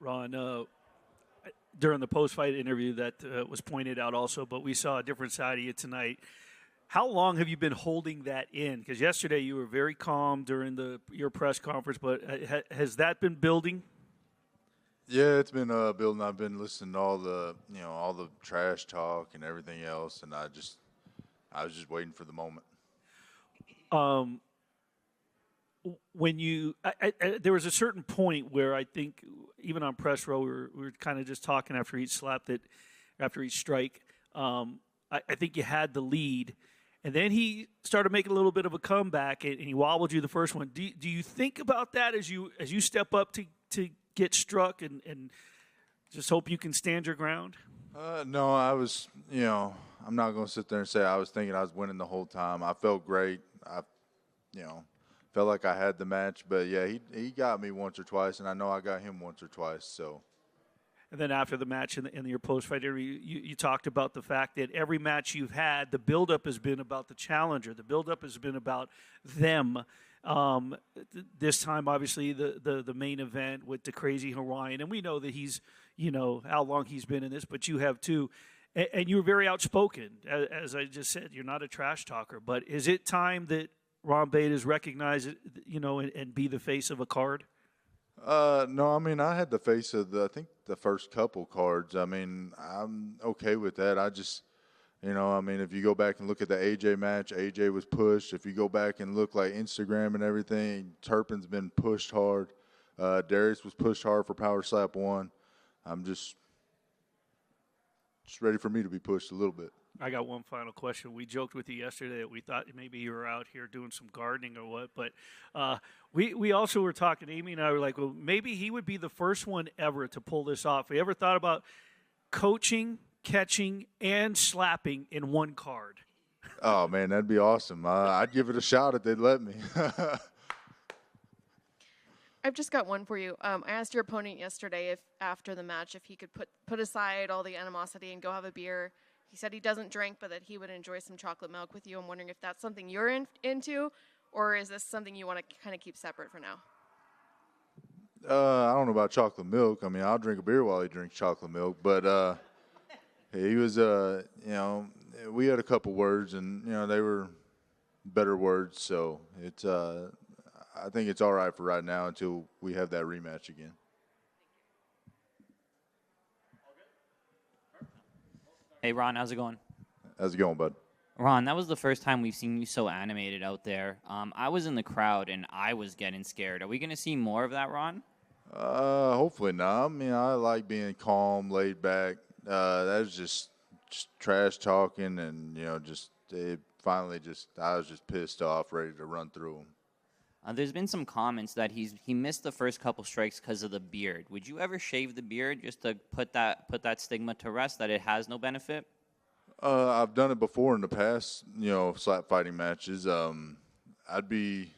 Ron, during the post-fight interview that was pointed out also, but we saw a different side of you tonight. How long have you been holding that in? Because yesterday you were very calm during your press conference, but has that been building? Yeah, it's been building. I've been listening to all the trash talk and everything else, and I was just waiting for the moment. When there was a certain point where I think even on press row we were kind of just talking after each after each strike. I think you had the lead, and then he started making a little bit of a comeback, and he wobbled you the first one. Do you think about that as you step up to get struck and just hope you can stand your ground? No, I was, I'm not going to sit there and say I was thinking I was winning the whole time. I felt great. I felt like I had the match. But, yeah, he got me once or twice, and I know I got him once or twice. So. And then after the match in your post-fight interview, you talked about the fact that every match you've had, the buildup has been about the challenger. The buildup has been about them. This time, obviously, the main event with the crazy Hawaiian. And we know that he's, how long he's been in this, but you have too. And you were very outspoken. As I just said, you're not a trash talker. But is it time that Ron Beta's recognize it, and be the face of a card? No, I mean, I had the face of I think the first couple cards. I mean, I'm okay with that. I just, if you go back and look at the AJ match, AJ was pushed. If you go back and look like Instagram and everything, Turpin's been pushed hard. Darius was pushed hard for Power Slap 1. I'm just ready for me to be pushed a little bit. I got one final question. We joked with you yesterday that we thought maybe you were out here doing some gardening or what, but we also were talking, Amy and I were like, well, maybe he would be the first one ever to pull this off. Have you ever thought about coaching, catching, and slapping in one card? Oh, man, that'd be awesome. I'd give it a shot if they'd let me. I've just got one for you. I asked your opponent yesterday after the match if he could put aside all the animosity and go have a beer. He said he doesn't drink, but that he would enjoy some chocolate milk with you. I'm wondering if that's something you're into, or is this something you want to kind of keep separate for now? I don't know about chocolate milk. I mean, I'll drink a beer while he drinks chocolate milk. But he was, we had a couple words, and, they were better words. So it's, I think it's all right for right now until we have that rematch again. Hey, Ron, how's it going? How's it going, bud? Ron, that was the first time we've seen you so animated out there. I was in the crowd, and I was getting scared. Are we going to see more of that, Ron? Hopefully not. I mean, I like being calm, laid back. That was just trash talking, and, I was just pissed off, ready to run through him. There's been some comments that he missed the first couple strikes because of the beard. Would you ever shave the beard just to put that stigma to rest, that it has no benefit? I've done it before in the past, slap fighting matches. I'd be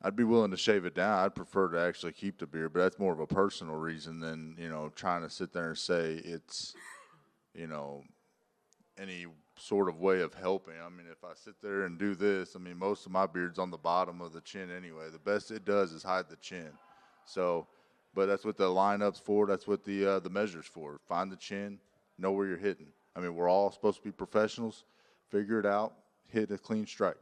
willing to shave it down. I'd prefer to actually keep the beard, but that's more of a personal reason than, trying to sit there and say it's, any sort of way of helping. I mean, if I sit there and do this, I mean, most of my beard's on the bottom of the chin anyway. The best it does is hide the chin. So, but that's what the lineup's for. That's what the measure's for. Find the chin, know where you're hitting. I mean, we're all supposed to be professionals. Figure it out, hit a clean strike.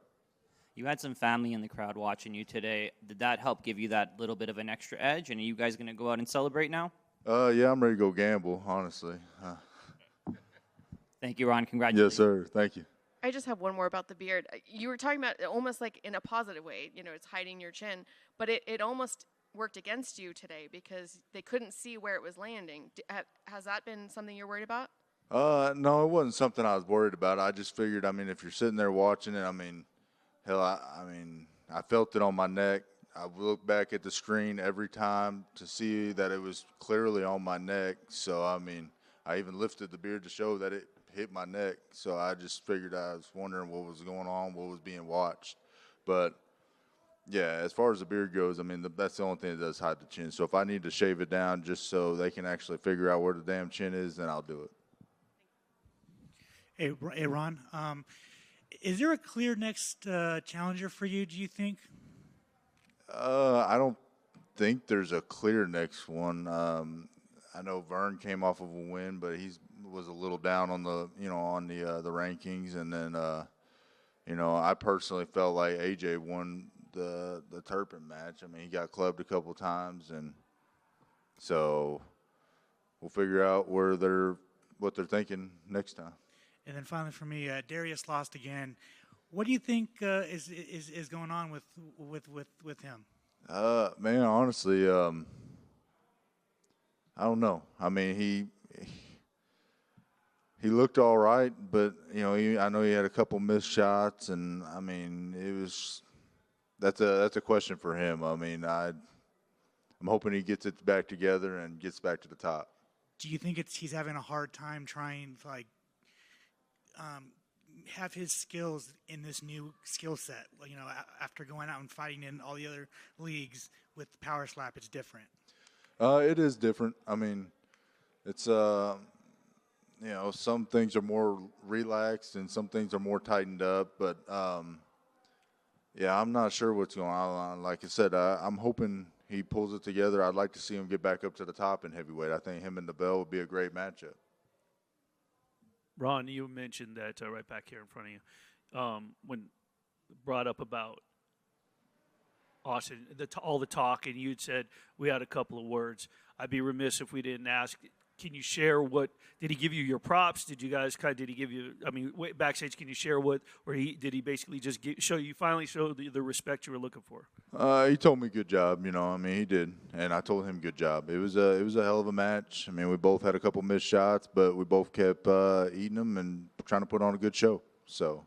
You had some family in the crowd watching you today. Did that help give you that little bit of an extra edge? And are you guys going to go out and celebrate now? Yeah, I'm ready to go gamble, honestly. Thank you, Ron. Congratulations. Yes, sir. Thank you. I just have one more about the beard. You were talking about it almost like in a positive way, it's hiding your chin, but it almost worked against you today because they couldn't see where it was landing. Has that been something you're worried about? No, it wasn't something I was worried about. I just figured, if you're sitting there watching it, hell, I felt it on my neck. I looked back at the screen every time to see that it was clearly on my neck. So, I even lifted the beard to show that it hit my neck. So I just figured, I was wondering what was going on, what was being watched. But, yeah, as far as the beard goes, that's the only thing that does hide the chin. So if I need to shave it down just so they can actually figure out where the damn chin is, then I'll do it. Hey Ron, is there a clear next challenger for you, do you think? I don't think there's a clear next one. I know Vern came off of a win, but he was a little down on the the rankings. And then I personally felt like AJ won the Turpin match. I mean, he got clubbed a couple times, and so we'll figure out what they're thinking next time. And then finally for me, Darius lost again. What do you think is going on with him? Man, honestly, I don't know. I mean, he looked all right, but I know he had a couple missed shots, and I mean, that's a question for him. I mean, I'm hoping he gets it back together and gets back to the top. Do you think he's having a hard time trying to have his skills in this new skill set? After going out and fighting in all the other leagues with Power Slap, it's different. It is different. I mean, it's some things are more relaxed and some things are more tightened up. But yeah, I'm not sure what's going on. Like I said, I'm hoping he pulls it together. I'd like to see him get back up to the top in heavyweight. I think him and the Bell would be a great matchup. Ron, you mentioned that right back here in front of you, when brought up about Austin, all the talk, and you'd said we had a couple of words. I'd be remiss if we didn't ask. Can you share did he give you your props? Did he give you? I mean, backstage, can you share did he basically just finally show the respect you were looking for? He told me good job. I mean, he did, and I told him good job. It was a hell of a match. I mean, we both had a couple missed shots, but we both kept eating them and trying to put on a good show. So